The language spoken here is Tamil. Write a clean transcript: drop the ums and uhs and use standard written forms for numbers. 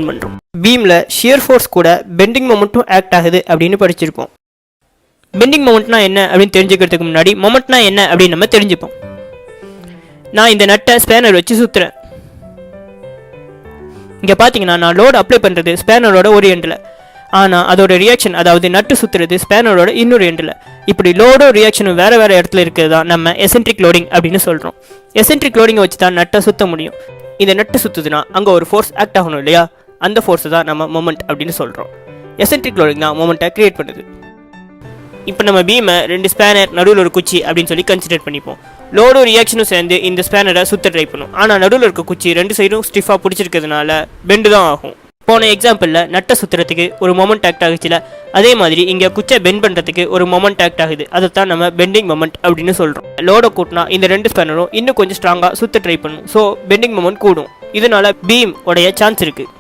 பண்ணுறோம். பீமில் ஷியர் ஃபோர்ஸ் கூட பெண்டிங் மொமெண்ட்டும் ஆக்ட் ஆகுது அப்படின்னு படிச்சிருப்போம். பெண்டிங் மொமெண்ட்னா என்ன அப்படின்னு தெரிஞ்சுக்கிறதுக்கு முன்னாடி மொமெண்ட்னா என்ன அப்படின்னு நம்ம தெரிஞ்சுப்போம். நான் இந்த நட்டை ஸ்பேனர் வச்சு சுற்றுறேன். இங்கே பார்த்தீங்கன்னா நான் லோடு அப்ளை பண்ணுறது ஸ்பேனரோட ஒரு எண்டில், ஆனால் அதோட ரியாக்ஷன் அதாவது நட்டு சுற்றுறது ஸ்பேனரோட இன்னொரு எண்டில். இப்படி லோடும் ரியாக்ஷனும் வேறு வேறு இடத்துல இருக்கிறது தான் நம்ம எசென்ட்ரிக் லோடிங் அப்படின்னு சொல்கிறோம். எசென்ட்ரிக் லோடிங்கை வச்சு தான் நட்டை சுற்ற முடியும். இந்த நட்டு சுற்றுதுன்னா அங்கே ஒரு ஃபோர்ஸ் ஆக்ட் ஆகணும் இல்லையா, அந்த ஃபோர்ஸை தான் நம்ம மொமெண்ட் அப்படின்னு சொல்கிறோம். எசென்ட்ரிக் லோடிங் தான் மொமெண்ட்டை க்ரியேட் பண்ணுது. இப்போ நம்ம பீமை 2 ஸ்பேனர் நடுவில் ஒரு குச்சி அப்படின்னு சொல்லி கன்சிடர் பண்ணிப்போம். லோடும் ரியாக்ஷனும் சேர்ந்து இந்த ஸ்பேனரை சுற்ற ட்ரை பண்ணும். ஆனால் நடுவில் இருக்க குச்சி 2 சைடும் ஸ்டிஃபாக பிடிச்சிருக்கிறதுனால பெண்டு தான் ஆகும். போன எக்ஸாம்பிளில் நட்டை சுற்றுறதுக்கு ஒரு மொமெண்ட் ஆக்ட் ஆகுச்சுல, அதே மாதிரி இங்கே குச்சை பெண்ட் பண்ணுறதுக்கு ஒரு மொமெண்ட் ஆக்ட் ஆகுது. அதை தான் நம்ம பெண்டிங் மொமெண்ட் அப்படின்னு சொல்கிறோம். லோடை கூட்டினா இந்த 2 ஸ்பேனரும் இன்னும் கொஞ்சம் ஸ்ட்ராங்காக சுற்ற ட்ரை பண்ணும். ஸோ பெண்டிங் மொமெண்ட் கூடும். இதனால பீம் உடைய சான்ஸ் இருக்குது.